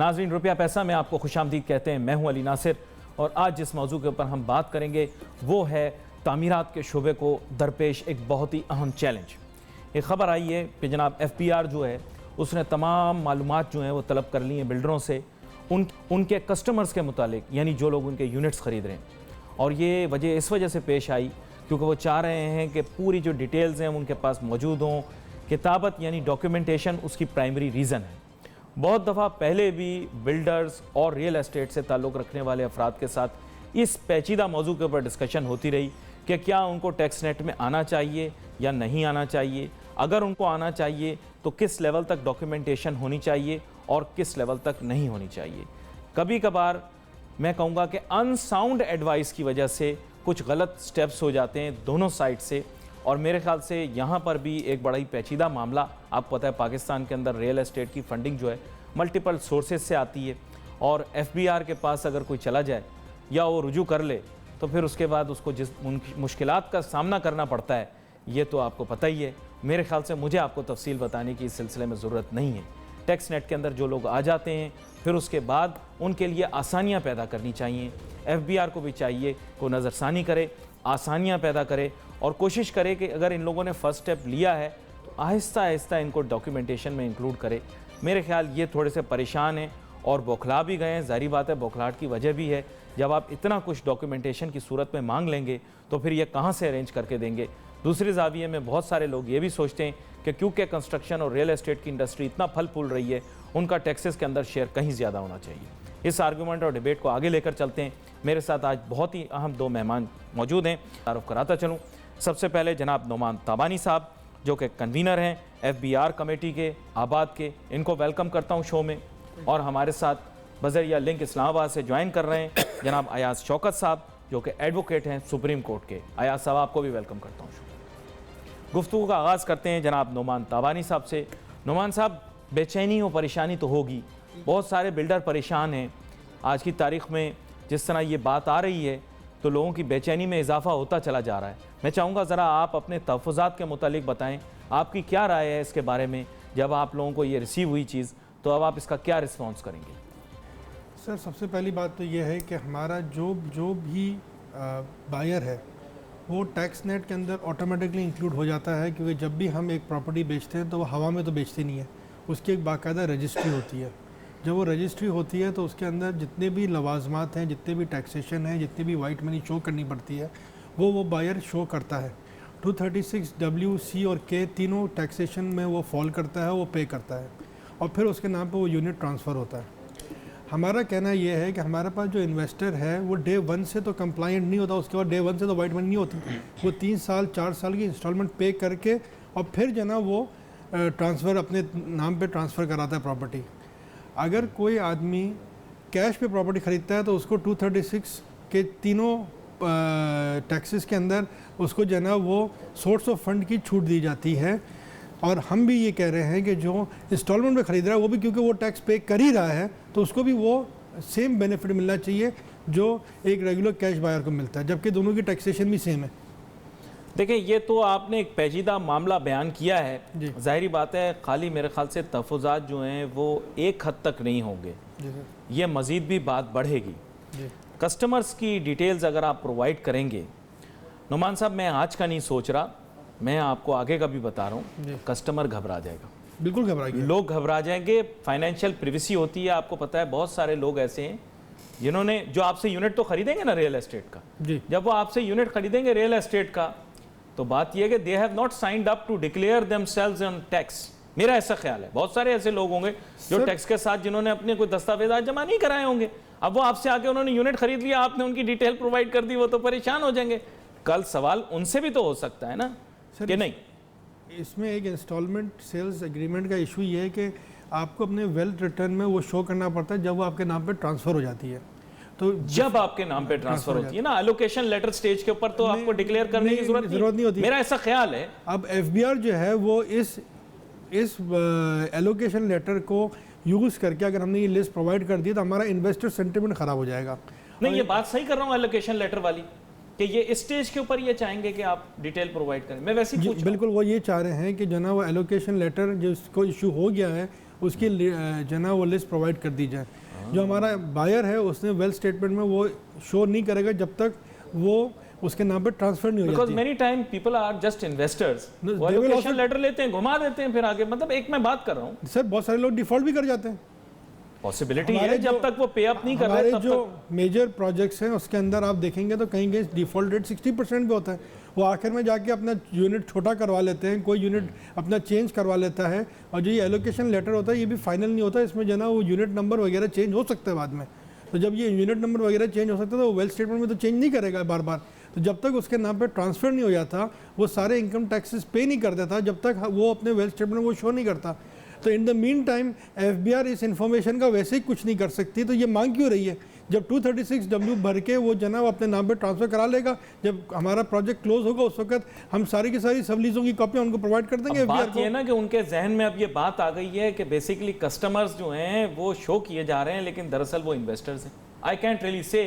नाज़रीन, रुपया पैसा में आपको खुशामदीद कहते हैं। मैं हूं अली नासिर और आज जिस मौजू के ऊपर हम बात करेंगे वो है तामीरात के शोबे को दरपेश एक बहुत ही अहम चैलेंज। एक ख़बर आई है कि जनाब FBR जो है उसने तमाम मालूमात जो हैं वो तलब कर ली हैं बिल्डरों से उनके कस्टमर्स के मुतालिक, यानी जो लोग उनके यूनिट्स ख़रीद रहे हैं। और ये वजह इस वजह से पेश आई क्योंकि वो चाह रहे हैं कि पूरी जो डिटेल्स हैं उनके पास मौजूद हों। किताबत यानी डॉक्यूमेंटेशन उसकी प्राइमरी रीज़न है। बहुत दफ़ा पहले भी बिल्डर्स और रियल एस्टेट से ताल्लुक़ रखने वाले अफराद के साथ इस पेचीदा मौजू के ऊपर डिस्कशन होती रही कि क्या उनको टैक्स नेट में आना चाहिए या नहीं आना चाहिए। अगर उनको आना चाहिए तो किस लेवल तक डॉक्यूमेंटेशन होनी चाहिए और किस लेवल तक नहीं होनी चाहिए। कभी कभार मैं कहूँगा कि अनसाउंड एडवाइस की वजह से कुछ गलत स्टेप्स हो जाते हैं दोनों साइड से। और मेरे ख्याल से यहाँ पर भी एक बड़ा ही पेचीदा मामला, आपको पता है पाकिस्तान के अंदर रियल एस्टेट की फंडिंग जो है मल्टीपल सोर्सेज से आती है और FBR के पास अगर कोई चला जाए या वो रुजू कर ले तो फिर उसके बाद उसको जिस मुश्किलात का सामना करना पड़ता है ये तो आपको पता ही है। मेरे ख्याल से मुझे आपको तफसील बताने की इस सिलसिले में ज़रूरत नहीं है। टैक्स नेट के अंदर जो लोग आ जाते हैं फिर उसके बाद उनके लिए आसानियाँ पैदा करनी चाहिए। FBR को भी चाहिए को नज़रसानी करे, आसानियाँ पैदा करे और कोशिश करे कि अगर इन लोगों ने फ़र्स्ट स्टेप लिया है तो आहिस्ता आहिस्ता इनको डॉक्यूमेंटेशन में इंक्लूड करे। मेरे ख्याल ये थोड़े से परेशान हैं और बौखला भी गए हैं। ज़ाहिर बात है बौखलाहट की वजह भी है, जब आप इतना कुछ डॉक्यूमेंटेशन की सूरत में मांग लेंगे तो फिर ये कहाँ से अरेंज करके देंगे। दूसरे ज़ाविये में बहुत सारे लोग ये भी सोचते हैं कि क्योंकि कंस्ट्रक्शन और रियल एस्टेट की इंडस्ट्री इतना फल फूल रही है उनका टैक्सेस के अंदर शेयर कहीं ज़्यादा होना चाहिए। इस आर्गूमेंट और डिबेट को आगे लेकर चलते हैं। मेरे साथ आज बहुत ही अहम दो मेहमान मौजूद हैं, तारुफ कराता चलूँ। सबसे पहले जनाब नोमान ताबानी साहब जो कि कन्वीनर हैं FBR कमेटी के आबाद के, इनको वेलकम करता हूँ शो में। और हमारे साथ बज़रिया लिंक इस्लामाबाद से ज्वाइन कर रहे हैं जनाब अयाज शौकत साहब जो कि एडवोकेट हैं सुप्रीम कोर्ट के। अयाज साहब आपको भी वेलकम करता हूँ। गुफ्तगू का आगाज़ करते हैं जनाब नोमान ताबानी साहब से। नोमान साहब, बेचैनी और परेशानी तो होगी, बहुत सारे बिल्डर परेशान हैं। आज की तारीख़ में जिस तरह ये बात आ रही है तो लोगों की बेचैनी में इजाफा होता चला जा रहा है। मैं चाहूँगा ज़रा आप अपने तहफ़्फ़ुज़ात के मुतालिक बताएं, आपकी क्या राय है इसके बारे में। जब आप लोगों को ये रिसीव हुई चीज़ तो अब आप इसका क्या रिस्पॉन्स करेंगे? सर, सबसे पहली बात तो ये है कि हमारा जो भी बायर है वो टैक्स नेट के अंदर ऑटोमेटिकली इंक्लूड हो जाता है, क्योंकि जब भी हम एक प्रॉपर्टी बेचते हैं तो वो हवा में तो बेचते नहीं है, उसकी एक बाकायदा रजिस्ट्री होती है। जब वो रजिस्ट्री होती है तो उसके अंदर जितने भी लवाजमात हैं, जितने भी टैक्सेशन हैं, जितनी भी वाइट मनी शो करनी पड़ती है वो बायर शो करता है। 236W, C और K तीनों टैक्सेशन में वो फॉल करता है, वो पे करता है और फिर उसके नाम पे वो यूनिट ट्रांसफ़र होता है। हमारा कहना ये है कि हमारे पास जो इन्वेस्टर है वो डे 1 से तो कंप्लाइंट नहीं होता, उसके बाद डे 1 से तो वाइट मनी नहीं होती। वो 3 साल 4 साल की इंस्टॉलमेंट पे करके और फिर जो ना वो ट्रांसफ़र अपने नाम पे ट्रांसफ़र कराता है प्रॉपर्टी। अगर कोई आदमी कैश पे प्रॉपर्टी ख़रीदता है तो उसको 236 के तीनों टैक्सेस के अंदर उसको जो है ना वो सोर्स ऑफ फंड की छूट दी जाती है। और हम भी ये कह रहे हैं कि जो इंस्टॉलमेंट में ख़रीद रहा है वो भी क्योंकि वो टैक्स पे कर ही रहा है तो उसको भी वो सेम बेनिफिट मिलना चाहिए जो एक रेगुलर कैश बायर को मिलता है, जबकि दोनों की टैक्सेशन भी सेम है। देखिए, ये तो आपने एक पेचीदा मामला बयान किया है। ज़ाहिरी बात है खाली मेरे ख्याल से तहफ़्फ़ुज़ात जो हैं वो एक हद तक नहीं होंगे, ये मज़ीद भी बात बढ़ेगी। कस्टमर्स की डिटेल्स अगर आप प्रोवाइड करेंगे, नुमान साहब मैं आज का नहीं सोच रहा, मैं आपको आगे का भी बता रहा हूँ, कस्टमर घबरा जाएगा, बिल्कुल घबराएंगे, लोग घबरा जाएंगे। फाइनेंशियल प्रिवेसी होती है, आपको पता है बहुत सारे लोग ऐसे हैं जिन्होंने जो आपसे यूनिट तो खरीदेंगे ना रियल एस्टेट का, जब वो आपसे यूनिट खरीदेंगे रियल एस्टेट का तो बात यह है कि they have not signed up to declare themselves on tax. मेरा ऐसा ख्याल है बहुत सारे ऐसे लोग होंगे जो टैक्स के साथ जिन्होंने अपने कोई दस्तावेज जमा नहीं कराए होंगे। अब वो आपसे आके उन्होंने यूनिट खरीद लिया, आपने उनकी डिटेल प्रोवाइड कर दी, वो तो परेशान हो जाएंगे। कल सवाल उनसे भी तो हो सकता है ना कि नहीं। इसमें एक इंस्टॉलमेंट सेल्स एग्रीमेंट का इशू ये है कि आपको अपने वेल्थ रिटर्न में वो शो करना पड़ता है जब वो आपके नाम पे ट्रांसफ़र हो जाती है। तो जब आपके नाम पे ट्रांसफर होती है ना एलोकेशन लेटर स्टेज के ऊपर तो आपको डिक्लेयर करने की जरूरत नहीं होती, मेरा ऐसा ख्याल है। अब FBR जो है वो इस एलोकेशन लेटर को यूज़ करके अगर हमने ये लिस्ट प्रोवाइड कर दी तो हमारा इन्वेस्टर सेंटिमेंट ख़राब हो जाएगा। नहीं, ये बात सही कर रहा हूँ एलोकेशन लेटर वाली कि ये इस स्टेज के ऊपर ये चाहेंगे कि आप डिटेल प्रोवाइड करें। मैं वैसे ही बिल्कुल वो ये चाह रहे हैं कि जो ना वो एलोकेशन लेटर जिसको इशू हो गया है उसकी जो ना वो लिस्ट प्रोवाइड कर दी जाए। जो हमारा बायर है उसने वेल्थ स्टेटमेंट में वो शो नहीं करेगा जब तक वो उसके नाम पे ट्रांसफर नहीं हो बिकॉज जाती। Many time people are just investors, No, वो they will allocation also- letter लेते हैं, घुमा देते हैं फिर आगे, मतलब एक मैं बात कर रहा हूँ, सर बहुत सारे लोग डिफॉल्ट भी कर जाते हैं। पॉसिबिलिटी हमारे है जब जो- तक वो पे अप नहीं कर रहे हमारे तब जो तक। मेजर प्रोजेक्ट्स हैं उसके अंदर आप देखेंगे तो कहीं कहीं डिफॉल्ट रेट 60% भी होता है। वो आखिर में जाके अपना यूनिट छोटा करवा लेते हैं, कोई यूनिट अपना चेंज करवा लेता है, और जो ये एलोकेशन लेटर होता है ये भी फाइनल नहीं होता, इसमें जो ना वो यूनिट नंबर वगैरह चेंज हो सकता है बाद में। तो जब ये यूनिट नंबर वगैरह चेंज हो सकता है तो वो वेल्थ स्टेटमेंट में तो चेंज नहीं करेगा बार बार। तो जब तक उसके नाम पे ट्रांसफ़र नहीं हो जाता वो सारे इनकम टैक्सेस पे नहीं कर देता, जब तक वो अपने वेल्थ स्टेटमेंट में वो शो नहीं करता। तो in the mean time FBR इस इन्फॉर्मेशन का वैसे ही कुछ नहीं कर सकती, तो ये मांग क्यों रही है? जब 236W भर के वो जनाब अपने नाम पे ट्रांसफ़र करा लेगा, जब हमारा प्रोजेक्ट क्लोज होगा उस वक्त हम सारी की सारी सब लीजों की कॉपियाँ उनको प्रोवाइड कर देंगे अब एफबीआर बात ये है को। ना कि उनके जहन में अब ये बात आ गई है कि बेसिकली कस्टमर्स जो हैं वो शो किए जा रहे हैं लेकिन दरअसल वो इन्वेस्टर्स हैं। आई कैंट रियली से,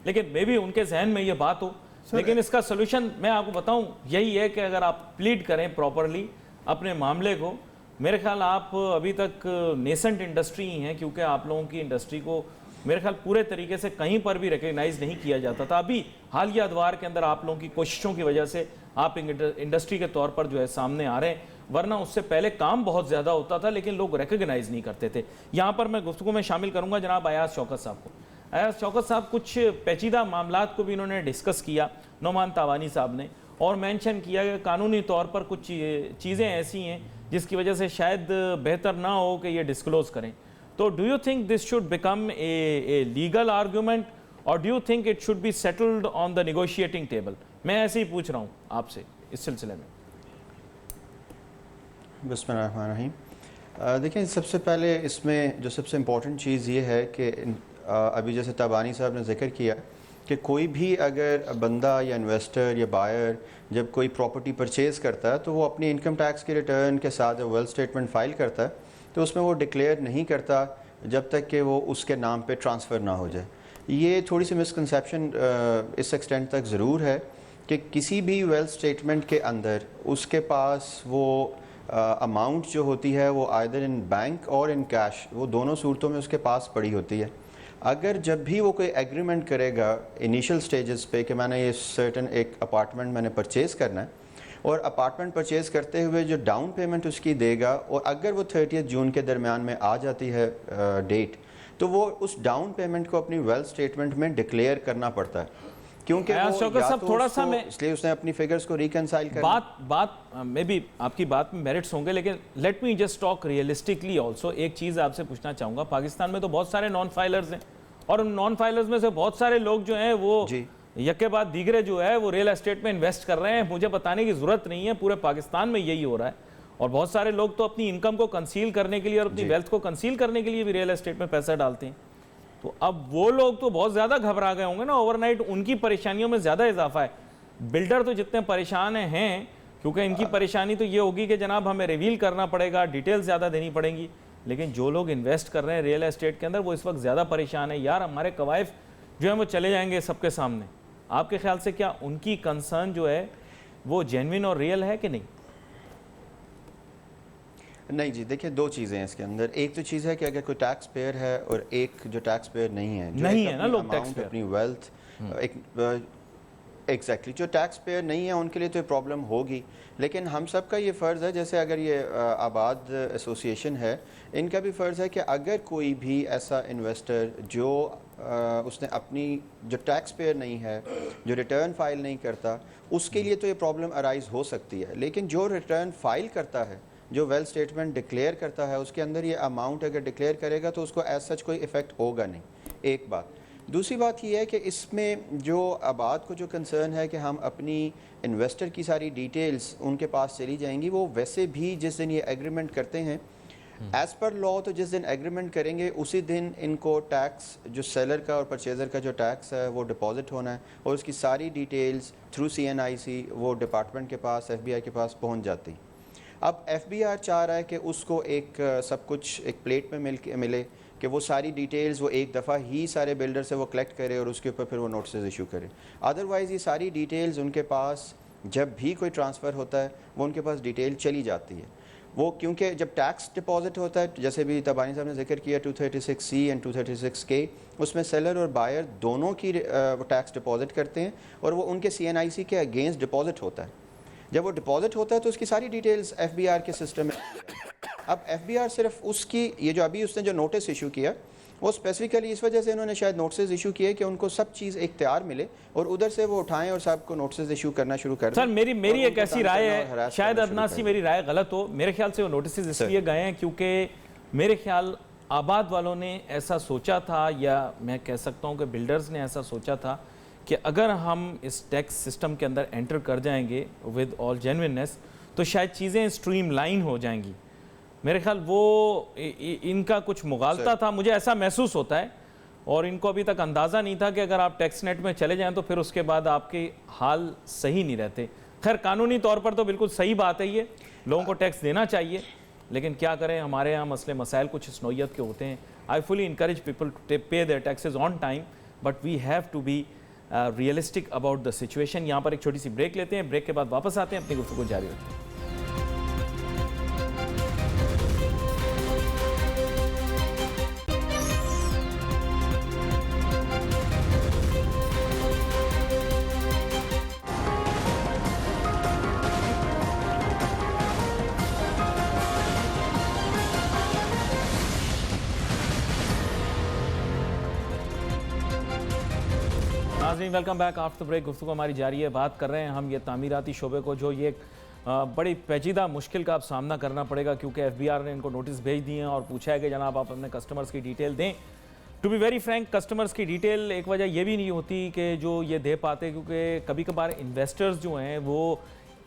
लेकिन मे बी उनके जहन में ये बात हो, लेकिन इसका सोल्यूशन मैं आपको बताऊं यही है कि अगर आप प्लीड करें प्रॉपरली अपने मामले को, मेरे ख्याल आप अभी तक नेसेंट इंडस्ट्री ही हैं, क्योंकि आप लोगों की इंडस्ट्री को मेरे ख्याल पूरे तरीके से कहीं पर भी रिकग्नाइज नहीं किया जाता था। अभी हालिया अदवार के अंदर आप लोगों की कोशिशों की वजह से आप इंडस्ट्री के तौर पर जो है सामने आ रहे हैं, वरना उससे पहले काम बहुत ज़्यादा होता था लेकिन लोग रिकग्नाइज नहीं करते थे। यहाँ पर मैं गुफ्तगू में शामिल करूँगा जनाब अयाज शौकत साहब को। अयाज शौकत साहब, कुछ पेचीदा मामलात को भी इन्होंने डिस्कस किया नौमान तावानी साहब ने, और मेंशन किया कि कानूनी तौर पर कुछ चीज़ें ऐसी हैं जिसकी वजह से शायद बेहतर ना हो कि ये डिस्क्लोज करें। तो do you think this should become a legal argument और do you think it should be settled on the negotiating table? मैं ऐसे ही पूछ रहा हूँ आपसे इस सिलसिले में। बिस्मिल्लाहिर्रहमानिर्रहीम। देखिए, सबसे पहले इसमें जो सबसे इम्पॉर्टेंट चीज़ ये है कि अभी जैसे ताबानी साहब ने जिक्र किया कि कोई भी अगर बंदा या इन्वेस्टर या बायर जब कोई प्रॉपर्टी परचेज़ करता है तो वो अपनी इनकम टैक्स के रिटर्न के साथ जब वेल्थ स्टेटमेंट फ़ाइल करता है तो उसमें वो डिक्लेयर नहीं करता जब तक कि वो उसके नाम पे ट्रांसफ़र ना हो जाए। ये थोड़ी सी मिसकंसेप्शन इस एक्सटेंट तक ज़रूर है कि किसी भी वेल्थ स्टेटमेंट के अंदर उसके पास वो अमाउंट जो होती है वो आइदर इन बैंक और इन कैश, वो दोनों सूरतों में उसके पास पड़ी होती है। अगर जब भी वो कोई एग्रीमेंट करेगा इनिशियल स्टेजेस पे कि मैंने ये सर्टन एक अपार्टमेंट मैंने परचेज़ करना है, और अपार्टमेंट परचेज़ करते हुए जो डाउन पेमेंट उसकी देगा, और अगर वो 30 जून के दरमियान में आ जाती है डेट, तो वो उस डाउन पेमेंट को अपनी वेल्थ स्टेटमेंट में डिक्लेयर करना पड़ता है, क्योंकि वो या तो थोड़ा सा उसको, इसलिए उसने अपनी फिगर्स को रिकंसाइल करना। बात मे बी आपकी बात में मेरिट्स होंगे, लेकिन let me just talk realistically also. एक चीज़ आपसे पूछना चाहूँगा, पाकिस्तान में तो बहुत सारे नॉन फाइलर्स हैं, और उन नॉन फाइलर्स में से बहुत सारे लोग जो हैं वो यके बाद दीगरे जो है वो रियल एस्टेट में इन्वेस्ट कर रहे हैं। मुझे बताने की ज़रूरत नहीं है, पूरे पाकिस्तान में यही हो रहा है। और बहुत सारे लोग तो अपनी इनकम को कंसील करने के लिए और अपनी वेल्थ को कंसील करने के लिए भी रियल एस्टेट में पैसा डालते हैं। तो अब वो लोग तो बहुत ज़्यादा घबरा गए होंगे ना ओवरनाइट, उनकी परेशानियों में ज़्यादा इजाफा है। बिल्डर तो जितने परेशान हैं, क्योंकि इनकी परेशानी तो ये होगी कि जनाब हमें रिवील करना पड़ेगा, डिटेल्स ज़्यादा देनी पड़ेंगी। लेकिन जो लोग इन्वेस्ट कर रहे हैं रियल एस्टेट के अंदर, वो इस वक्त ज़्यादा परेशान है। यार हमारे कवायफ जो है वो चले जाएंगे सबके सामने। आपके ख्याल से क्या उनकी कंसर्न जो है वो जेन्युइन और रियल है कि नहीं? नहीं जी, देखिए दो चीज़ें हैं इसके अंदर। एक तो चीज़ है कि अगर कोई टैक्स पेयर है और एक जो टैक्स पेयर नहीं है, जो नहीं है ना लोग टैक्स पेयर, अपनी वेल्थ एक एग्जैक्टली जो टैक्स पेयर नहीं है उनके लिए तो ये प्रॉब्लम होगी। लेकिन हम सब का ये फ़र्ज़ है, जैसे अगर ये आबाद एसोसिएशन है, इनका भी फ़र्ज़ है कि अगर कोई भी ऐसा इन्वेस्टर जो उसने अपनी जो टैक्स पेयर नहीं है, जो रिटर्न फाइल नहीं करता, उसके लिए तो ये प्रॉब्लम अराइज़ हो सकती है। लेकिन जो रिटर्न फाइल करता है, जो वेल्थ स्टेटमेंट डिक्लेयर करता है, उसके अंदर ये अमाउंट अगर डिक्लेयर करेगा तो उसको एज सच कोई इफ़ेक्ट होगा नहीं। एक बात। दूसरी बात यह है कि इसमें जो आबाद को जो कंसर्न है कि हम अपनी इन्वेस्टर की सारी डिटेल्स उनके पास चली जाएंगी, वो वैसे भी जिस दिन ये एग्रीमेंट करते हैं एज़ पर लॉ, तो जिस दिन एग्रीमेंट करेंगे उसी दिन इनको टैक्स, जो सेलर का और परचेज़र का जो टैक्स है वो डिपॉजिट होना है, और उसकी सारी डिटेल्स थ्रू CNIC वो डिपार्टमेंट के पास, FBI के पास पहुँच जाती। अब FBR चाह रहा है कि उसको एक सब कुछ एक प्लेट में मिले, कि वो सारी डिटेल्स वो एक दफ़ा ही सारे बिल्डर से वो कलेक्ट करे और उसके ऊपर फिर वो नोटिस इशू करे। अदरवाइज़ ये सारी डिटेल्स उनके पास जब भी कोई ट्रांसफ़र होता है वो उनके पास डिटेल चली जाती है। वो क्योंकि जब टैक्स डिपॉजिट होता है, जैसे भी तबानी साहब ने जिक्र किया 236C एंड 236K, उसमें सेलर और बायर दोनों की वो टैक्स डिपॉजिट करते हैं और वो उनके CNIC के अगेंस्ट डिपॉजिट होता है। जब वो डिपॉजिट होता है तो उसकी सारी डिटेल्स FBR के सिस्टम में। अब FBR सिर्फ उसकी, ये जो अभी उसने जो नोटिस इशू किया, वो स्पेसिफिकली इस वजह से इन्होंने शायद नोटिस इशू किए कि उनको सब चीज़ इख्तियार मिले और उधर से वो उठाएं और साहब को नोटिस इशू करना शुरू कर दें। सर मेरी एक ऐसी राय है, harass शायद करना शुरू अदनासी कर मेरी राय गलत हो, मेरे ख्याल से वो नोटिस इसलिए गए हैं क्योंकि मेरे ख्याल आबाद वालों ने ऐसा सोचा था, या मैं कह सकता हूँ कि बिल्डर्स ने ऐसा सोचा था कि अगर हम इस टैक्स सिस्टम के अंदर एंटर कर जाएंगे विद ऑल जेन्युइननेस तो शायद चीज़ें स्ट्रीमलाइन हो जाएंगी। मेरे ख्याल वो इनका कुछ मुगालता था, मुझे ऐसा महसूस होता है, और इनको अभी तक अंदाज़ा नहीं था कि अगर आप टैक्स नेट में चले जाएं तो फिर उसके बाद आपके हाल सही नहीं रहते। खैर कानूनी तौर पर तो बिल्कुल सही बात है, ये लोगों को टैक्स देना चाहिए, लेकिन क्या करें, हमारे यहाँ मसले मसाइल कुछ इस नौइयत के होते हैं। I fully encourage people to pay their taxes on time, but we have to be realistic about the situation. यहाँ पर एक छोटी सी ब्रेक लेते हैं, ब्रेक के बाद वापस आते हैं, अपनी गुफ्तगू जारी रखते हैं। नाज़रीन वेलकम बैक आफ्टर ब्रेक। गुफ्तगू हमारी जारी है, बात कर रहे हैं हम ये तामीराती शोबे को जो ये बड़ी पेचीदा मुश्किल का अब सामना करना पड़ेगा क्योंकि FBR ने इनको नोटिस भेज दिए हैं और पूछा है कि जनाब आप अपने कस्टमर्स की डिटेल दें। To be very frank, customers की डिटेल एक वजह ये भी नहीं होती कि जो ये दे पाते, क्योंकि कभी कभार इन्वेस्टर्स जो हैं वो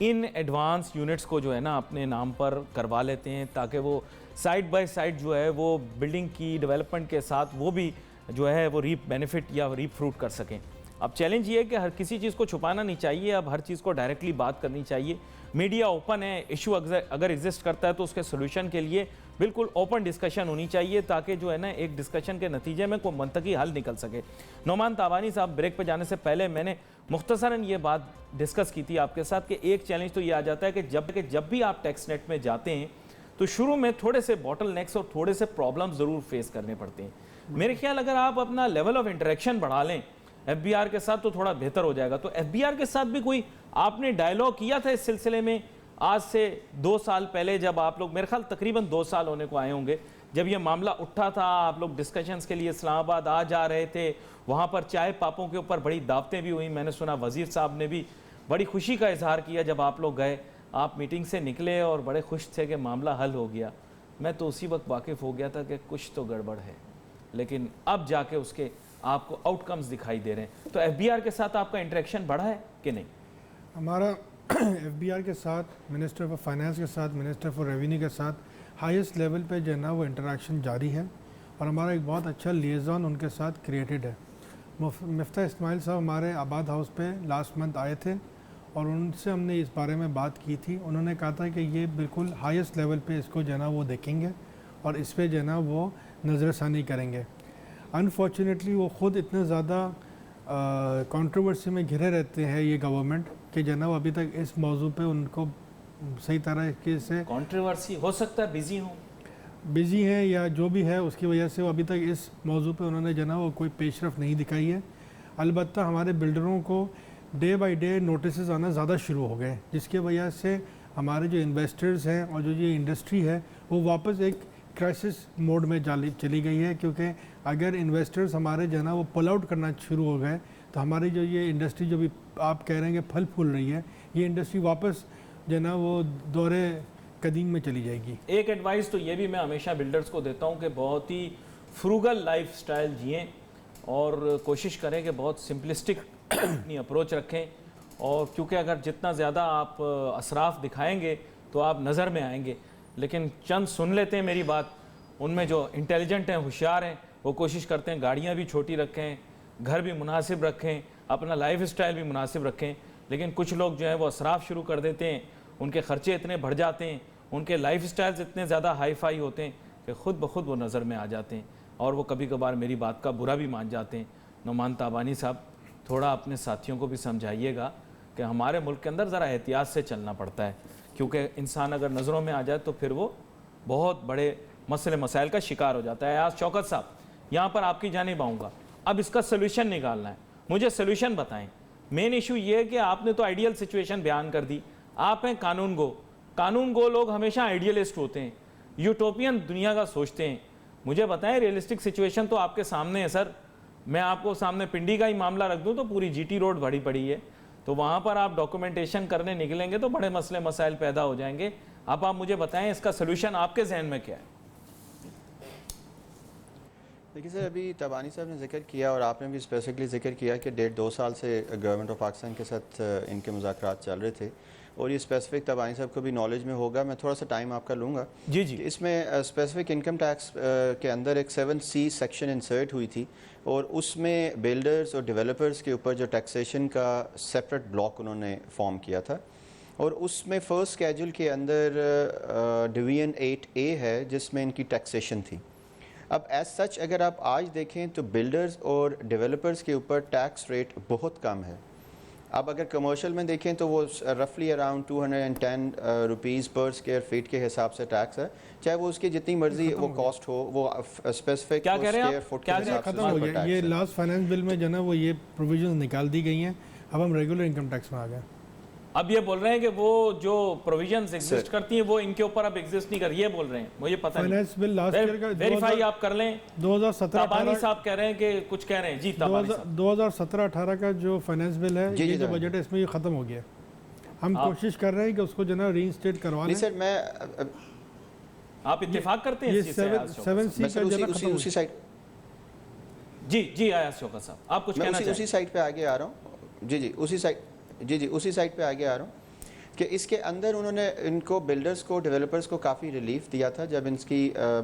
इन एडवांस यूनिट्स को जो है ना अपने नाम पर करवा लेते हैं ताकि वो साइड बाय साइड जो है वो बिल्डिंग की डेवलपमेंट के साथ वो भी जो है वो रीप बेनिफिट या रीप फ्रूट कर सकें। अब चैलेंज ये है कि हर किसी चीज़ को छुपाना नहीं चाहिए, अब हर चीज़ को डायरेक्टली बात करनी चाहिए। मीडिया ओपन है, इशू अगर एग्जिस्ट करता है तो उसके सोल्यूशन के लिए बिल्कुल ओपन डिस्कशन होनी चाहिए ताकि जो है ना एक डिस्कशन के नतीजे में कोई मंतकी हल निकल सके। नोमान ताबानी साहब, ब्रेक पे जाने से पहले मैंने मुख्तसरन ये बात डिस्कस की थी आपके साथ कि एक चैलेंज तो ये आ जाता है कि जब भी आप टैक्स नेट में जाते हैं तो शुरू में थोड़े से बॉटल नेक्स और थोड़े से प्रॉब्लम ज़रूर फेस करने पड़ते हैं। मेरे ख्याल अगर आप अपना लेवल ऑफ इंटरेक्शन बढ़ा लें FBR के साथ तो थोड़ा बेहतर हो जाएगा। तो FBR के साथ भी कोई आपने डायलॉग किया था इस सिलसिले में आज से 2 साल पहले, जब आप लोग, मेरे ख्याल तकरीबन 2 साल होने को आए होंगे, जब ये मामला उठा था, आप लोग डिस्कशंस के लिए इस्लामाबाद आ जा रहे थे, वहाँ पर चाय पापों के ऊपर बड़ी दावतें भी हुई। मैंने सुना वज़ीर साहब ने भी बड़ी खुशी का इजहार किया जब आप लोग गए, आप मीटिंग से निकले और बड़े खुश थे कि मामला हल हो गया। मैं तो उसी वक्त वाकिफ़ हो गया था कि कुछ तो गड़बड़ है, लेकिन अब जाके उसके आपको आउटकम्स दिखाई दे रहे हैं। तो FBR के साथ आपका इंटरेक्शन बढ़ा है कि नहीं? हमारा FBR के साथ, मिनिस्टर फॉर फाइनेंस के साथ, मिनिस्टर फॉर रेवेन्यू के साथ हाईएस्ट लेवल पे जो है ना वो इंटरेक्शन जारी है और हमारा एक बहुत अच्छा लिएज़ॉन उनके साथ क्रिएटेड है। मिफ्ता इस्माइल साहब हमारे आबाद हाउस पे लास्ट मंथ आए थे और उनसे हमने इस बारे में बात की थी। उन्होंने कहा था कि ये बिल्कुल हाईएस्ट लेवल पे इसको जो है ना वो देखेंगे और इस पर जो है ना वो नज़रसानी करेंगे। अनफॉर्चुनेटली वो ख़ुद इतने ज़्यादा कंट्रोवर्सी में घिरे रहते हैं ये गवर्नमेंट कि जनाब अभी तक इस मौजू पे उनको सही तरीके से, कंट्रोवर्सी हो सकता है बिजी हैं या जो भी है उसकी वजह से वो अभी तक इस मौजू पे उन्होंने जनाब वो कोई पेशरफ नहीं दिखाई है। अलबत्ता हमारे बिल्डरों को डे बाई डे नोटिस आना ज़्यादा शुरू हो गए, जिसकी वजह से हमारे जो इन्वेस्टर्स हैं और जो ये इंडस्ट्री है वो वापस एक क्राइसिस मोड में चली गई है, क्योंकि अगर इन्वेस्टर्स हमारे जो है ना वो पुल आउट करना शुरू हो गए तो हमारी जो ये इंडस्ट्री जो भी आप कह रहे हैं कि फल फूल रही है, ये इंडस्ट्री वापस जो है ना वो दौरे कदीम में चली जाएगी। एक एडवाइस तो ये भी मैं हमेशा बिल्डर्स को देता हूँ कि बहुत ही फ्रूगल लाइफ स्टाइल जिएँ और कोशिश करें कि बहुत सिंपलिस्टिक अपनी अप्रोच रखें, और क्योंकि अगर जितना ज़्यादा आप असराफ दिखाएंगे तो आप नज़र में आएंगे। लेकिन चंद सुन लेते हैं मेरी बात, उनमें जो इंटेलिजेंट हैं, होशियार हैं, वो कोशिश करते हैं गाड़ियाँ भी छोटी रखें, घर भी मुनासिब रखें, अपना लाइफ स्टाइल भी मुनासिब रखें। लेकिन कुछ लोग जो हैं वो असराफ शुरू कर देते हैं, उनके ख़र्चे इतने बढ़ जाते हैं, उनके लाइफ स्टाइल्स इतने ज़्यादा हाई फाई होते हैं कि ख़ुद ब खुद वो नज़र में आ जाते हैं और वो कभी कभार मेरी बात का बुरा भी मान जाते हैं। नोमान ताबानी साहब, थोड़ा अपने साथियों को भी समझाइएगा कि हमारे मुल्क के अंदर ज़रा एहतियात से चलना पड़ता है, क्योंकि इंसान अगर नज़रों में आ जाए तो फिर वो बहुत बड़े मसले मसाइल का शिकार हो जाता है। आज शौकत साहब, यहाँ पर आपकी जानिब आऊँगा, अब इसका सोल्यूशन निकालना है, मुझे सोल्यूशन बताएं। मेन इशू ये है कि आपने तो आइडियल सिचुएशन बयान कर दी, आप हैं कानून गो लोग हमेशा आइडियलिस्ट होते हैं, यूटोपियन दुनिया का सोचते हैं। मुझे बताएं रियलिस्टिक सिचुएशन तो आपके सामने है सर। मैं आपको सामने पिंडी का ही मामला रख दूं तो पूरी जीटी रोड भरी पड़ी है, तो वहाँ पर आप डॉक्यूमेंटेशन करने निकलेंगे तो बड़े मसले मसाइल पैदा हो जाएंगे। अब आप मुझे बताएं इसका सोल्यूशन आपके जहन में क्या है? देखिए सर, अभी तबानी साहब ने जिक्र किया और आपने भी स्पेसिफिकली जिक्र किया कि 1.5-2 साल से गवर्नमेंट ऑफ पाकिस्तान के साथ इनके मुज़ाकरात चल रहे थे और ये स्पेसिफिक तबानी साहब को भी नॉलेज में होगा। मैं थोड़ा सा टाइम आपका लूँगा। जी जी। इसमें स्पेसिफिक इनकम टैक्स के अंदर एक 7C सेक्शन इंसर्ट हुई थी और उसमें बिल्डर्स और डेवलपर्स के ऊपर जो टैक्सेशन का सेपरेट ब्लॉक उन्होंने फॉर्म किया था और उसमें फर्स्ट स्केड्यूल के अंदर डिवीजन 8A है जिसमें इनकी टैक्सेशन थी। अब एज सच अगर आप आज देखें तो बिल्डर्स और डेवलपर्स के ऊपर टैक्स रेट बहुत कम है। अब अगर कमर्शियल में देखें तो वो रफली अराउंड 210 रुपीज़ पर स्क्वायर फीट के हिसाब से टैक्स है, चाहे वो उसकी जितनी मर्जी वो कॉस्ट हो, वो स्पेसिफिक क्या कह रहे हैं स्क्वायर आप? फुट के क्या हिसाब से खत्म हो उस पर गया टैक्स ये है। लास्ट फाइनेंस बिल में जो ना वो ये प्रोविजन निकाल दी गई हैं। अब हम रेगुलर इनकम टैक्स में आ गए। अब ये बोल रहे हैं कि वो जो प्रोविजंस एग्जिस्ट करती हैं वो इनके ऊपर अब एग्जिस्ट नहीं कर, ये बोल रहे हैं, मुझे पता नहीं। फाइनेंस बिल लास्ट ईयर का वेरीफाई आप कर लें। 2017-18 साहब कह रहे हैं कि कुछ कह रहे हैं जी। 2017-18 का जो फाइनेंस बिल है, ये जो बजट है इसमें ये खत्म हो गया। हम कोशिश कर रहे हैं कि उसको जो ना रीइंस्टेट करवा लें। नहीं सर, मैं आप इत्तेफाक करते हैं ये इस चीज़ से? 7C का जो ना खत्म हो उसी साइड जी आया शौकत साहब, आप कुछ कहना चाहें? उसी साइड पे आगे आ रहा हूँ। उसी साइड पे आगे आ रहा हूँ कि इसके अंदर उन्होंने इनको बिल्डर्स को डेवलपर्स को काफ़ी रिलीफ दिया था जब इनकी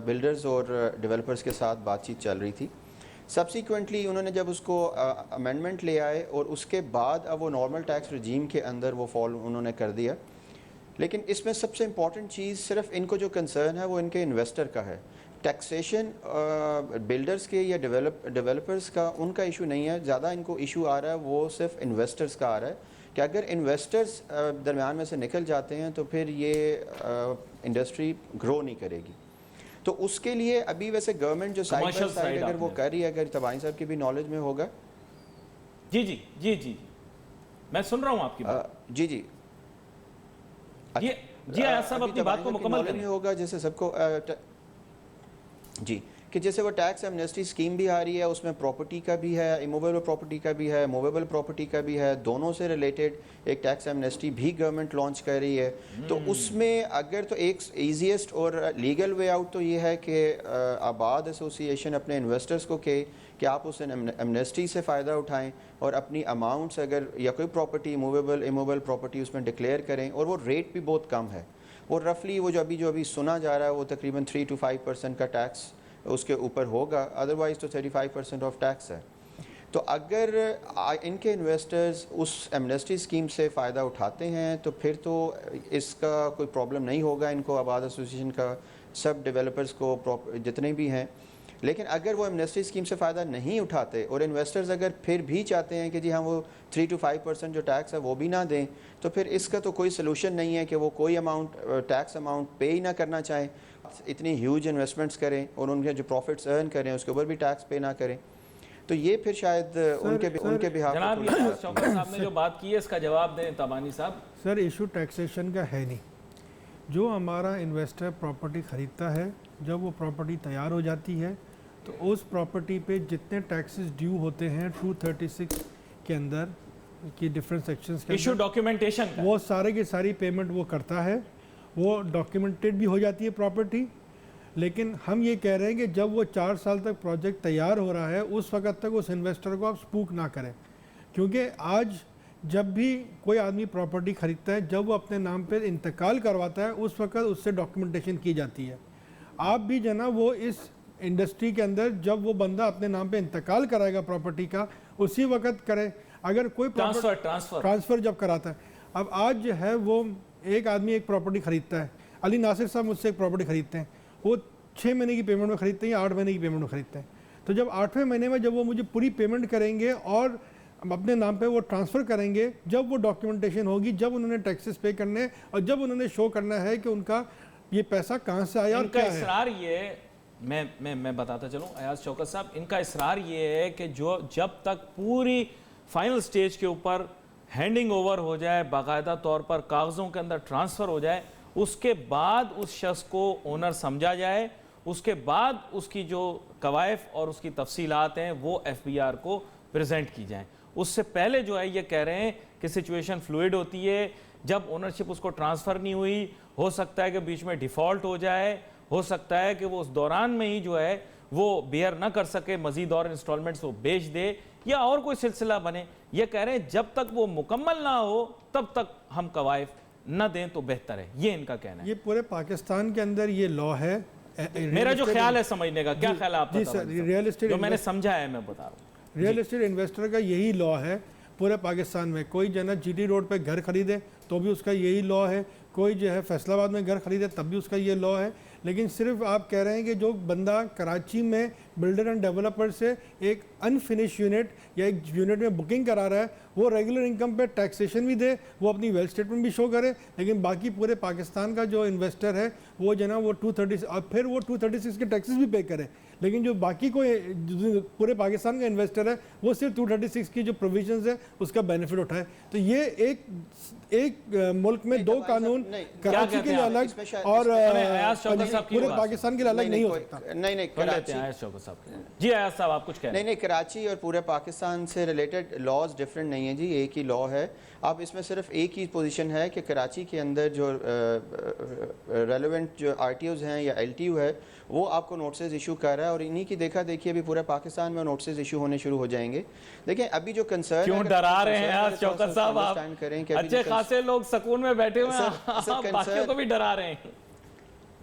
बिल्डर्स और डेवलपर्स के साथ बातचीत चल रही थी। सब्सिक्वेंटली उन्होंने जब उसको अमेंडमेंट ले आए और उसके बाद अब वो नॉर्मल टैक्स रजीम के अंदर वो फॉल उन्होंने कर दिया। लेकिन इसमें सबसे इम्पॉर्टेंट चीज़ सिर्फ इनको जो कंसर्न है वो इनके इन्वेस्टर का है। टैक्सेशन बिल्डर्स के या डेवलपर्स का उनका इशू नहीं है, ज़्यादा इनको इशू आ रहा है वो सिर्फ इन्वेस्टर्स का आ रहा है कि अगर इन्वेस्टर्स दरमियान में से निकल जाते हैं तो फिर ये इंडस्ट्री ग्रो नहीं करेगी। तो उसके लिए अभी वैसे गवर्नमेंट जो साइड बाय साइड अगर वो कर रही है, अगर तबानी साहब की भी नॉलेज में होगा। जी मैं सुन रहा हूँ आपकी बात। जी आया साहब अपनी बात को मुकम्मल करें। होगा जैसे सबको जी कि जैसे वो टैक्स एमनेस्टी स्कीम भी आ रही है, उसमें प्रॉपर्टी का भी है, इमूवेबल प्रॉपर्टी का भी है, मूवेबल प्रॉपर्टी का भी है, दोनों से रिलेटेड एक टैक्स एमनेस्टी भी गवर्नमेंट लॉन्च कर रही है। तो उसमें अगर तो एक ईजीएस्ट और लीगल वे आउट तो ये है कि आबाद एसोसिएशन अपने इन्वेस्टर्स को कहे कि आप उस एमनेस्टी से फ़ायदा उठाएं और अपनी अमाउंट्स अगर या कोई प्रॉपर्टी मूवेबल इमूवेबल प्रॉपर्टी उसमें डिक्लेयर करें, और वो रेट भी बहुत कम है। और रफली वो जो अभी सुना जा रहा है वो तकरीबन 3 to 5% का टैक्स उसके ऊपर होगा, अदरवाइज़ तो 35% ऑफ टैक्स है। तो अगर इनके इन्वेस्टर्स उस एमनेस्टी स्कीम से फ़ायदा उठाते हैं तो फिर तो इसका कोई प्रॉब्लम नहीं होगा इनको, आबाद एसोसिएशन का, सब डेवलपर्स को, जितने भी हैं। लेकिन अगर वो एमनेस्टी स्कीम से फ़ायदा नहीं उठाते और इन्वेस्टर्स अगर फिर भी चाहते हैं कि जी हाँ वो 3 to 5% जो टैक्स है वो भी ना दें, तो फिर इसका तो कोई सलूशन नहीं है कि वो कोई अमाउंट टैक्स अमाउंट पे ही ना करना चाहें, इतनी ह्यूज इन्वेस्टमेंट्स करें और उनके जो प्रॉफिट्स अर्न करें उसके ऊपर भी टैक्स पे ना करें। तो ये फिर शायद उनके बिहाफ जनाब शौकत साहब ने जो बात की है इसका जवाब दें तबानी साहब। सर इशू टैक्सेशन का है नहीं। जो हमारा इन्वेस्टर प्रॉपर्टी ख़रीदता है, जब वो प्रॉपर्टी तैयार हो जाती है तो उस प्रॉपर्टी पे जितने टैक्सेस ड्यू होते हैं 236 के अंदर की डिफरेंट सेक्शंस के इशू डॉक्यूमेंटेशन वो सारे की सारी पेमेंट वो करता है, वो डॉक्यूमेंटेड भी हो जाती है प्रॉपर्टी। लेकिन हम ये कह रहे हैं कि जब वो 4 साल तक प्रोजेक्ट तैयार हो रहा है उस वक्त तक उस इन्वेस्टर को आप स्पूक ना करें, क्योंकि आज जब भी कोई आदमी प्रॉपर्टी ख़रीदता है, जब वो अपने नाम पे इंतकाल करवाता है उस वक्त उससे डॉक्यूमेंटेशन की जाती है। आप भी जना वो इस इंडस्ट्री के अंदर जब वो बंदा अपने नाम पे इंतकाल कराएगा प्रॉपर्टी का उसी वक्त करे। अगर कोई ट्रांसफ़र जब कराता है, अब आज जो है वो एक आदमी एक प्रॉपर्टी ख़रीदता है, अली नासिर साहब मुझसे एक प्रॉपर्टी ख़रीदते हैं, वो 6 महीने की पेमेंट में ख़रीदते हैं या 8 महीने की पेमेंट में ख़रीदते हैं। तो जब 8वें महीने में जब वो मुझे पूरी पेमेंट करेंगे और हम अपने नाम पे वो ट्रांसफ़र करेंगे जब वो डॉक्यूमेंटेशन होगी, जब उन्होंने टैक्सेस पे करने हैं और जब उन्होंने शो करना है कि उनका ये पैसा कहाँ से आया और इनका क्या है। इसरार ये मैं बताता चलूं अयाज शौकत साहब, इनका इसरार ये है कि जो जब तक पूरी फाइनल स्टेज के ऊपर हैंडिंग ओवर हो जाए, बाकायदा तौर पर कागज़ों के अंदर ट्रांसफ़र हो जाए, उसके बाद उस शख्स को ओनर समझा जाए, उसके बाद उसकी जो कवायफ और उसकी तफसीलात हैं वो FBR को प्रेजेंट की जाएं। उससे पहले जो है ये कह रहे हैं कि सिचुएशन फ्लूइड होती है, जब ओनरशिप उसको ट्रांसफ़र नहीं हुई, हो सकता है कि बीच में डिफ़ॉल्ट हो जाए, हो सकता है कि वो उस दौरान में ही जो है वो बेयर ना कर सके, मज़ीद और इंस्टॉलमेंट्स वो बेच दे या और कोई सिलसिला बने। ये कह रहे हैं जब तक वो मुकम्मल ना हो तब तक हम कवायफ न दें तो बेहतर है, ये इनका कहना है। ये पूरे पाकिस्तान के अंदर ये लॉ है। मेरा जो ख्याल है समझने का, क्या ख्याल है आपका? जी सर, रियल एस्टेट जो मैंने समझा है मैं बता रहा हूँ। रियल एस्टेट इन्वेस्टर का यही लॉ है पूरे पाकिस्तान में। कोई जो है ना GT रोड पे घर खरीदे तो भी उसका यही लॉ है, कोई जो है फैसलाबाद में घर खरीदे तब भी उसका ये लॉ है। लेकिन सिर्फ आप कह रहे हैं कि जो बंदा कराची में बिल्डर एंड डेवलपर से एक अनफिनिश यूनिट या एक यूनिट में बुकिंग करा रहा है, वो रेगुलर इनकम पे टैक्सेशन भी दे, वो अपनी वेल्थ स्टेटमेंट भी शो करे, लेकिन बाकी पूरे पाकिस्तान का जो इन्वेस्टर है वो जो ना वो 236 और फिर वो 236 के टैक्सेस भी पे करे, लेकिन जो बाकी कोई पूरे पाकिस्तान का इन्वेस्टर है वो सिर्फ 236 की जो प्रोविजंस है उसका बेनिफिट उठाए। तो ये एक मुल्क में दो कानून, कराची के लिए अलग और पूरे पाकिस्तान के लिए अलग नहीं हो सकता। नहीं कराची जी अयाज साहब आप कुछ कह रहे हैं? नहीं कराची और पूरे पाकिस्तान से रिलेटेड लॉज डिफरेंट नहीं है जी, एक ही लॉ है। अब इसमें सिर्फ एक ही पोजीशन है कि कराची के अंदर जो रेलेवेंट जो RTOs हैं या LTU है वो आपको नोटिस इशू कर रहा है और इन्हीं की देखा देखी अभी पूरे पाकिस्तान में नोटिस इशू होने शुरू हो जाएंगे। देखिए अभी जो कंसर्न, क्यों डरा रहे हैं यार शौकत साहब आप? अच्छे खासे लोग सुकून में बैठे हुए हैं, बाकियों को भी डरा रहे हैं।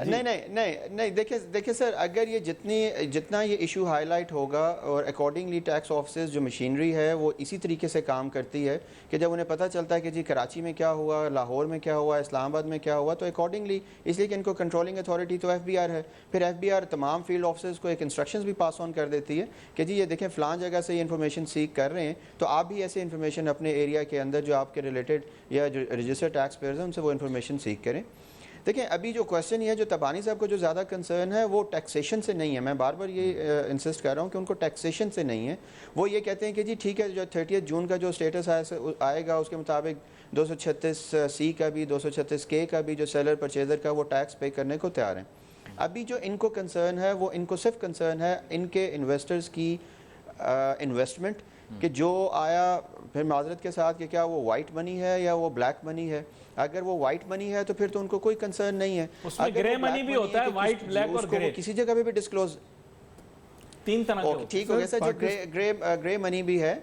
नहीं देखिए सर, अगर ये जितना ये इशू हाईलाइट होगा और अकॉर्डिंगली टैक्स ऑफिस जो मशीनरी है वो इसी तरीके से काम करती है कि जब उन्हें पता चलता है कि जी कराची में क्या हुआ, लाहौर में क्या हुआ, इस्लामाबाद में क्या हुआ, तो अकॉर्डिंगली, इसलिए कि इनको कंट्रोलिंग अथॉरिटी तो FBR है, फिर FBR तमाम फील्ड ऑफिसर्स को एक इंस्ट्रक्शंस भी पास ऑन कर देती है कि जी ये देखें फ़लान जगह से ये इन्फॉर्मेशन सीख कर रहे हैं, तो आप भी ऐसे इन्फॉर्मेशन अपने एरिया के अंदर जो आपके रिलेटेड या जो रजिस्टर्ड टैक्स पेयर्स हैं उनसे वो इन्फॉर्मेशन सीख करें। देखिए अभी जो क्वेश्चन ये है, जो तबानी साहब को जो ज़्यादा कंसर्न है वो टैक्सेशन से नहीं है। मैं बार बार ये इंसिस्ट कर रहा हूँ कि उनको टैक्सेशन से नहीं है। वो ये कहते हैं कि जी ठीक है, जो 30 जून का जो स्टेटस आएगा उसके मुताबिक 236C का भी 236K का भी जो सेलर परचेज़र का वो टैक्स पे करने को तैयार हैं। अभी जो इनको कंसर्न है वो इनको सिर्फ कंसर्न है इनके इन्वेस्टर्स की इन्वेस्टमेंट कि जो आया, फिर माजरत के साथ कि क्या वो वाइट मनी है या वो ब्लैक मनी है। अगर वो वाइट मनी है तो फिर तो उनको कोई कंसर्न नहीं है। उसमें ग्रे मनी भी होता है, वाइट, ब्लैक और ग्रे, किसी जगह पे भी डिस्क्लोज, तीन तरह के। ठीक हो गया सर, जो ग्रे मनी भी है।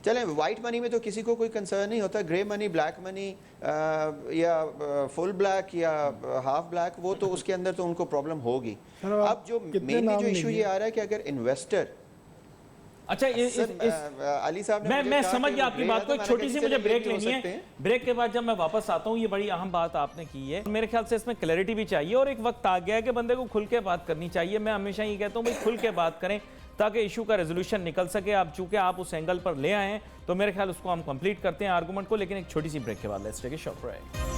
चलें, वाइट मनी में तो किसी को कोई कंसर्न नहीं होता, ग्रे मनी, ब्लैक मनी या फुल ब्लैक या हाफ ब्लैक, वो तो उसके अंदर तो उनको प्रॉब्लम होगी। अब जो मेनली जो इशू ये आ रहा है कि अगर इन्वेस्टर, अच्छा अली साहब ने, मैं समझ गया आपकी बात को। एक छोटी सी मुझे ब्रेक लेनी है, ब्रेक के बाद जब मैं वापस आता हूँ, ये बड़ी अहम बात आपने की है, मेरे ख्याल से इसमें क्लैरिटी भी चाहिए और एक वक्त आ गया है कि बंदे को खुल के बात करनी चाहिए। मैं हमेशा ये कहता हूँ भाई खुल के बात करें ताकि इशू का रेजोल्यूशन निकल सके। अब चूंकि आप उस एंगल पर ले आए हैं तो मेरे ख्याल उसको हम कंप्लीट करते हैं आर्गूमेंट को, लेकिन एक छोटी सी ब्रेक के बाद। Let's take a short break.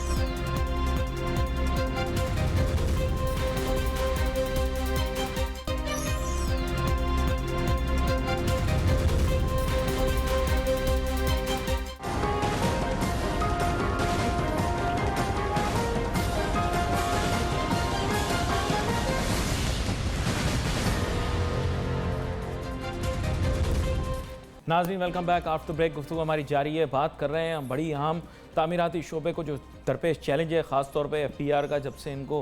नाज़रीन वेलकम बैक आफ्टर ब्रेक। गुफ्तगू हमारी जारी है, बात कर रहे हैं हम बड़ी अहम तामीराती शोबे को जो दरपेश चैलेंज है, ख़ास तौर पे FBR का। जब से इनको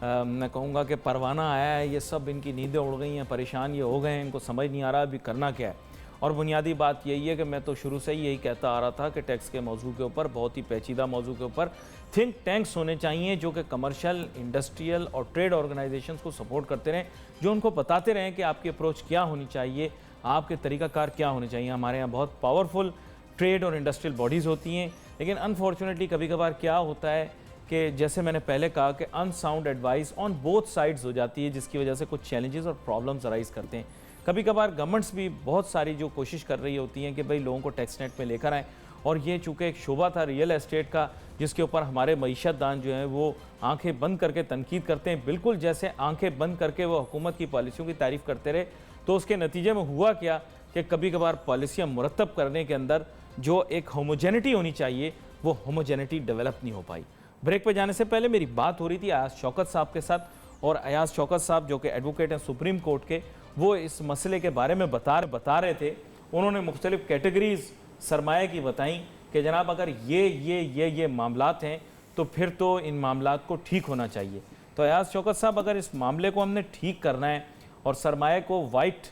मैं कहूँगा कि परवाना आया है, ये सब इनकी नींदें उड़ गई हैं, परेशान ये हो गए हैं, इनको समझ नहीं आ रहा अभी करना क्या है। और बुनियादी बात यही है कि मैं तो शुरू से ही यही कहता आ रहा था कि टैक्स के मौजू के ऊपर, बहुत ही पेचीदा मौजू के ऊपर थिंक टैंक्स होने चाहिए जो कि कमर्शियल, इंडस्ट्रियल और ट्रेड ऑर्गेनाइजेशंस को सपोर्ट करते रहें, जो उनको बताते रहें कि आपकी अप्रोच क्या होनी चाहिए, आपके तरीक़ाकार क्या होने चाहिए। हमारे यहाँ बहुत पावरफुल ट्रेड और इंडस्ट्रियल बॉडीज़ होती हैं, लेकिन अनफॉर्चुनेटली कभी कभार क्या होता है कि जैसे मैंने पहले कहा कि unsound advice on both sides हो जाती है, जिसकी वजह से कुछ चैलेंजेस और प्रॉब्लम्स अराइज करते हैं। कभी कभार गवर्नमेंट्स भी बहुत सारी जो कोशिश कर रही होती हैं कि भाई लोगों को टैक्स नेट में लेकर आएँ, और ये चूँकि एक शोबा था रियल एस्टेट का जिसके ऊपर हमारे मईशतदान जो हैं वो आंखें बंद करके तनकीद करते हैं, बिल्कुल जैसे आंखें बंद करके वो हुकूमत की पॉलिसियों की तारीफ़ करते रहे, तो उसके नतीजे में हुआ क्या कि कभी कभार पॉलिसियाँ मुरतब करने के अंदर जो एक होमोजेनिटी होनी चाहिए वो होमोजेनिटी डेवलप नहीं हो पाई। ब्रेक पे जाने से पहले मेरी बात हो रही थी अयाज शौकत साहब के साथ, और अयाज शौकत साहब जो कि एडवोकेट हैं सुप्रीम कोर्ट के, वो इस मसले के बारे में बता रहे थे। उन्होंने मुख्तलिफ कैटेगरीज सरमाए की बताई कि जनाब अगर ये मामलात हैं तो फिर तो इन मामलात को ठीक होना चाहिए। तो अयाज शौकत साहब, अगर इस मामले को हमने ठीक करना है और सरमाए को वाइट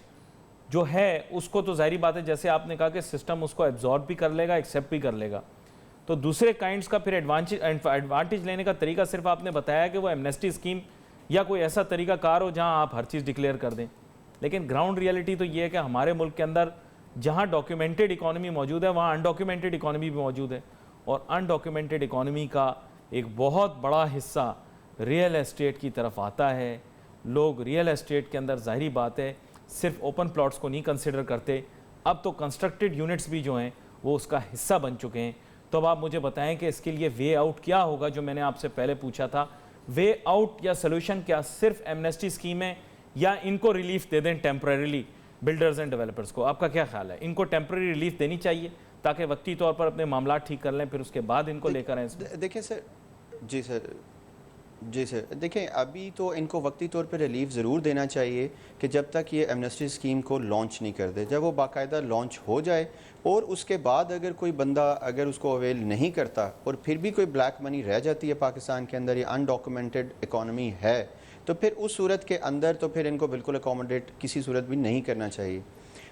जो है उसको, तो ज़ाहिरी बात है जैसे आपने कहा कि सिस्टम उसको एब्जॉर्ब भी कर लेगा, एक्सेप्ट भी कर लेगा, तो दूसरे काइंड्स का फिर एडवांटेज लेने का तरीका सिर्फ आपने बताया कि वो एमनेस्टी स्कीम या कोई ऐसा तरीका कार हो जहां आप हर चीज़ डिक्लेयर कर दें। लेकिन ग्राउंड रियलिटी तो ये है कि हमारे मुल्क के अंदर जहां डॉक्यूमेंटेड इकॉनमी मौजूद है वहां अनडॉक्यूमेंटेड इकॉनमी भी मौजूद है, और अनडॉक्यूमेंटेड इकॉनमी का एक बहुत बड़ा हिस्सा रियल एस्टेट की तरफ आता है। लोग रियल एस्टेट के अंदर ज़ाहिरी बात है सिर्फ ओपन प्लॉट्स को नहीं कंसिडर करते, अब तो कंस्ट्रक्टेड यूनिट्स भी जो हैं वो उसका हिस्सा बन चुके हैं। तो अब आप मुझे बताएं कि इसके लिए वे आउट क्या होगा, जो मैंने आपसे पहले पूछा था। वे आउट या सोल्यूशन क्या सिर्फ एमनेस्टी स्कीम है या इनको रिलीफ दे दें टेम्परेरीली बिल्डर्स एंड डेवलपर्स को? आपका क्या ख्याल है? इनको टेम्परेरी रिलीफ देनी चाहिए ताकि वक्ती तौर पर अपने मामला ठीक कर लें, फिर उसके बाद इनको लेकर आएँ? देखिए सर, जी सर, देखें अभी तो इनको वक्ती तौर पे रिलीफ ज़रूर देना चाहिए कि जब तक ये एमनेस्टी स्कीम को लॉन्च नहीं कर दे। जब वो बाकायदा लॉन्च हो जाए और उसके बाद अगर कोई बंदा अगर उसको अवेल नहीं करता और फिर भी कोई ब्लैक मनी रह जाती है पाकिस्तान के अंदर, या अनडॉक्यूमेंटेड इकॉनमी है, तो फिर उस सूरत के अंदर तो फिर इनको बिल्कुल अकोमोडेट किसी सूरत भी नहीं करना चाहिए।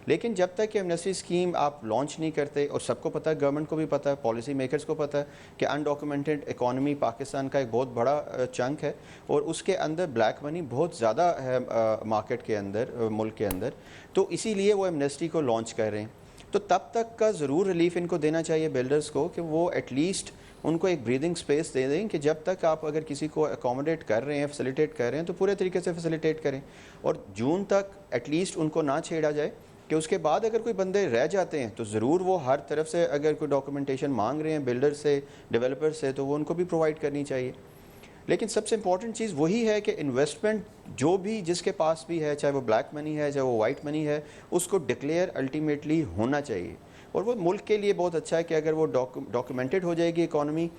लेकिन जब तक कि एमनेस्टी स्कीम आप लॉन्च नहीं करते, और सबको पता है, गवर्नमेंट को भी पता है, पॉलिसी मेकर्स को पता है कि अनडॉक्यूमेंटेड इकॉनमी पाकिस्तान का एक बहुत बड़ा चंक है और उसके अंदर ब्लैक मनी बहुत ज़्यादा है मार्केट के अंदर, मुल्क के अंदर, तो इसीलिए वो एमनेस्टी को लॉन्च कर रहे हैं। तो तब तक का ज़रूर रिलीफ इनको देना चाहिए बिल्डर्स को कि वो एटलीस्ट उनको एक ब्रीदिंग स्पेस दे दें कि जब तक आप अगर किसी को अकोमोडेट कर रहे हैं, फैसिलिटेट कर रहे हैं, तो पूरे तरीके से फैसिलिटेट करें, और जून तक एटलीस्ट उनको ना छेड़ा जाए कि उसके बाद अगर कोई बंदे रह जाते हैं तो ज़रूर वो हर तरफ से अगर कोई डॉक्यूमेंटेशन मांग रहे हैं बिल्डर से, डेवलपर से, तो वो उनको भी प्रोवाइड करनी चाहिए। लेकिन सबसे इंपॉर्टेंट चीज़ वही है कि इन्वेस्टमेंट जो भी जिसके पास भी है, चाहे वो ब्लैक मनी है, चाहे वो वाइट मनी है, उसको डिक्लेयर अल्टीमेटली होना चाहिए। और वो मुल्क के लिए बहुत अच्छा है कि अगर वो डॉक्यूमेंटेड हो जाएगी इकॉनमी,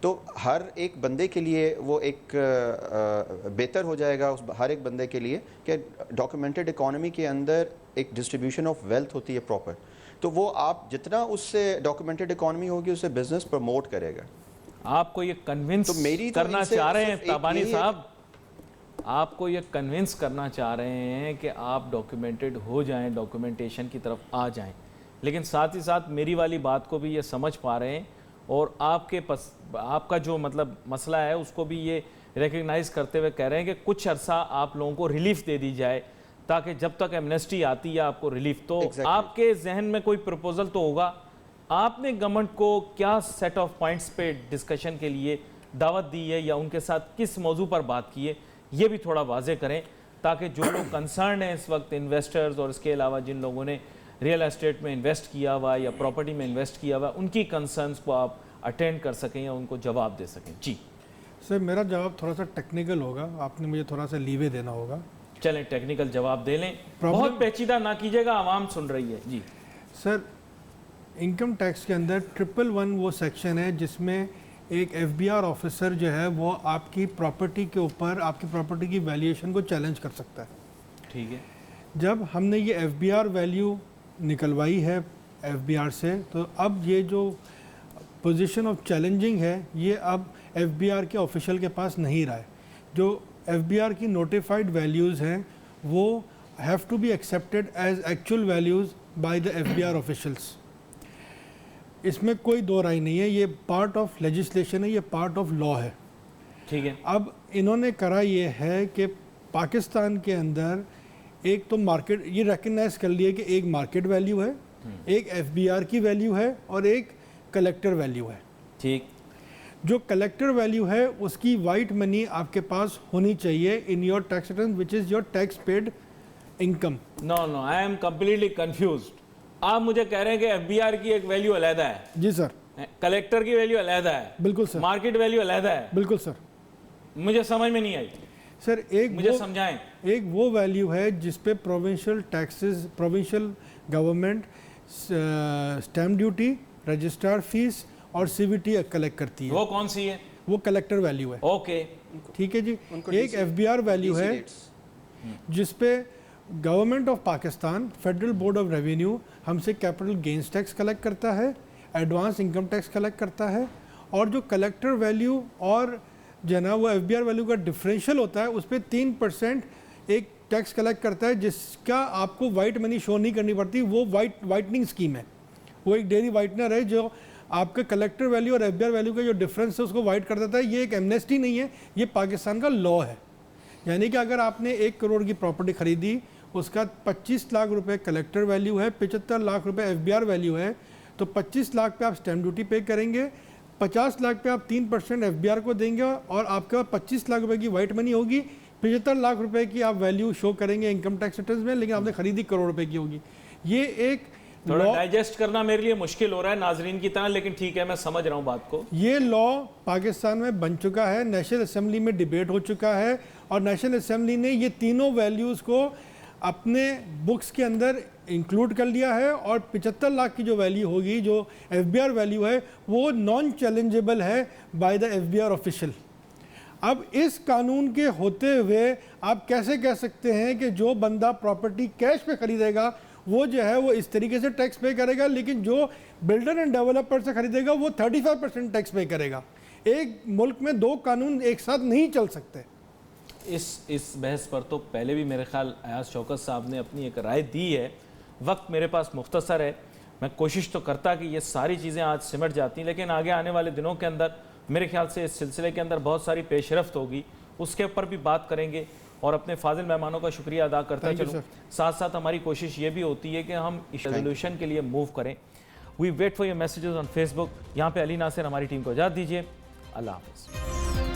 तो हर एक बंदे के लिए वो एक बेहतर हो जाएगा, उस हर एक बंदे के लिए कि डॉक्यूमेंटेड इकॉनमी के अंदर एक डिस्ट्रीब्यूशन ऑफ वेल्थ होती है प्रॉपर, तो वो आप जितना उससे डॉक्यूमेंटेड इकॉनमी होगी उससे बिजनेस प्रमोट करेगा। आपको ये कन्विंस तो मेरी करना चाह रहे हैं ताबानी साहब, आपको ये कन्विंस करना चाह रहे हैं कि आप डॉक्यूमेंटेड हो जाएं, डॉक्यूमेंटेशन की तरफ आ जाएं, लेकिन साथ ही साथ मेरी वाली बात को भी ये समझ पा रहे हैं और आपका जो मतलब मसला है उसको भी ये रिकग्नाइज करते हुए कह रहे हैं कि कुछ अरसा आप लोगों को रिलीफ दे दी जाए ताकि जब तक एमनेस्टी आती है आपको रिलीफ। तो आपके जहन में कोई प्रपोजल तो होगा, आपने गवर्नमेंट को क्या सेट ऑफ पॉइंट्स पे डिस्कशन के लिए दावत दी है या उनके साथ किस मौजू पर बात की है, ये भी थोड़ा वाजे करें ताकि जो लोग कंसर्न हैं इस वक्त, इन्वेस्टर्स और इसके अलावा जिन लोगों ने रियल एस्टेट में इन्वेस्ट किया हुआ या प्रॉपर्टी में इन्वेस्ट किया हुआ, उनकी कंसर्न्स को आप अटेंड कर सकें या उनको जवाब दे सकें। जी सर, मेरा जवाब थोड़ा सा टेक्निकल होगा, आपने मुझे थोड़ा सा लीवे देना होगा। चलें टेक्निकल जवाब दे लें, बहुत पेचीदा ना कीजिएगा, आवाम सुन रही है। जी सर, इनकम टैक्स के अंदर 111 वो सेक्शन है जिसमें एक FBR ऑफिसर जो है वो आपकी प्रॉपर्टी के ऊपर आपकी प्रॉपर्टी की वैल्यूएशन को चैलेंज कर सकता है। ठीक है, जब हमने ये FBR वैल्यू निकलवाई है FBR से, तो अब ये जो पोजीशन ऑफ चैलेंजिंग है ये अब FBR के ऑफिशियल के पास नहीं रहा है। जो FBR की नोटिफाइड वैल्यूज़ हैं वो have to be accepted as actual values by the FBR officials. इसमें कोई दो राय नहीं है, ये पार्ट ऑफ लेजिस्लेशन है, ये पार्ट ऑफ लॉ है। ठीक है, अब इन्होंने करा ये है कि पाकिस्तान के अंदर एक तो मार्केट ये रिकग्नाइज कर लिया कि एक मार्केट वैल्यू है, एक FBR की वैल्यू है और एक कलेक्टर वैल्यू है। ठीक, जो कलेक्टर वैल्यू है उसकी वाइट मनी आपके पास होनी चाहिए in your tax return which is your tax paid income. No no, I am completely confused. आप मुझे कह रहे हैं कि एफबीआर की एक वैल्यू अलहदा है, जी सर, कलेक्टर की वैल्यू अलहदा है, बिल्कुल सर, मार्केट वैल्यू अलहदा है। बिल्कुल सर। मुझे समझ में नहीं आई सर मुझे समझाएं। एक वो वैल्यू है जिस पे provincial taxes, provincial government stamp duty, registrar fees और सीवीटी कलेक्ट करती है। वो कौन सी है? वो कलेक्टर वैल्यू है। ओके, ठीक है जी। उनको एक एफबीआर वैल्यू है rates। जिस पे government of Pakistan, federal board of revenue हमसे कैपिटल गेंस टैक्स कलेक्ट करता है, एडवांस इनकम टैक्स कलेक्ट करता है, और जो कलेक्टर वैल्यू और जो है ना वो एफबीआर वैल्यू का डिफरेंशियल होता है उस पर 3% एक टैक्स कलेक्ट करता है, जिसका आपको वाइट मनी शो नहीं करनी पड़ती। वो वाइटनिंग स्कीम है, वो एक डेयरी वाइटनर है जो आपके कलेक्टर वैल्यू और एफबीआर वैल्यू का जो डिफरेंस है उसको वाइट कर देता है। ये एक एमनेस्टी नहीं है, ये पाकिस्तान का लॉ है। यानी कि अगर आपने 1 करोड़ की प्रॉपर्टी खरीदी, उसका 25 लाख रुपए कलेक्टर वैल्यू है, 75 लाख रुपए एफबीआर वैल्यू है, तो 25 लाख पे आप स्टैम्प ड्यूटी पे करेंगे, 50 लाख पे आप 3% एफबीआर को देंगे और आपके पास 25 लाख रुपए की वाइट मनी होगी। 75 लाख रुपए की आप वैल्यू शो करेंगे इनकम टैक्स रिटर्न में, लेकिन आपने खरीदी करोड़ रुपए की होगी। ये एक थोड़ा लॉ, डाइजेस्ट करना मेरे लिए मुश्किल हो रहा है नाजरीन की तरह, लेकिन ठीक है, मैं समझ रहा हूँ बात को। ये लॉ पाकिस्तान में बन चुका है, नेशनल असेंबली में डिबेट हो चुका है और नेशनल असेंबली ने ये तीनों वैल्यूज़ को अपने बुक्स के अंदर इंक्लूड कर लिया है। और 75 लाख की जो वैल्यू होगी, जो एफबीआर वैल्यू है, वो नॉन चैलेंजेबल है बाय द एफबीआर ऑफिशियल। अब इस कानून के होते हुए आप कैसे कह सकते हैं कि जो बंदा प्रॉपर्टी कैश पे खरीदेगा वो जो है वो इस तरीके से टैक्स पे करेगा, लेकिन जो बिल्डर एंड डेवलपर से खरीदेगा वो 35% टैक्स पे करेगा। एक मुल्क में दो कानून एक साथ नहीं चल सकते। इस बहस पर तो पहले भी मेरे ख्याल अयाज शौकत साहब ने अपनी एक राय दी है। वक्त मेरे पास मुख्तसर है, मैं कोशिश तो करता कि ये सारी चीज़ें आज सिमट जाती, लेकिन आगे आने वाले दिनों के अंदर मेरे ख्याल से इस सिलसिले के अंदर बहुत सारी पेशरफ्त होगी, उसके ऊपर भी बात करेंगे। और अपने फाजिल मेहमानों का शुक्रिया अदा करता चलूँ। साथ साथ हमारी कोशिश ये भी होती है कि हम इस रेजोल्यूशन के लिए मूव करें। We wait for your messages on Facebook. यहाँ पे अली नासिर हमारी टीम को इजाज़त दीजिए। अल्लाह हाफ़िज़।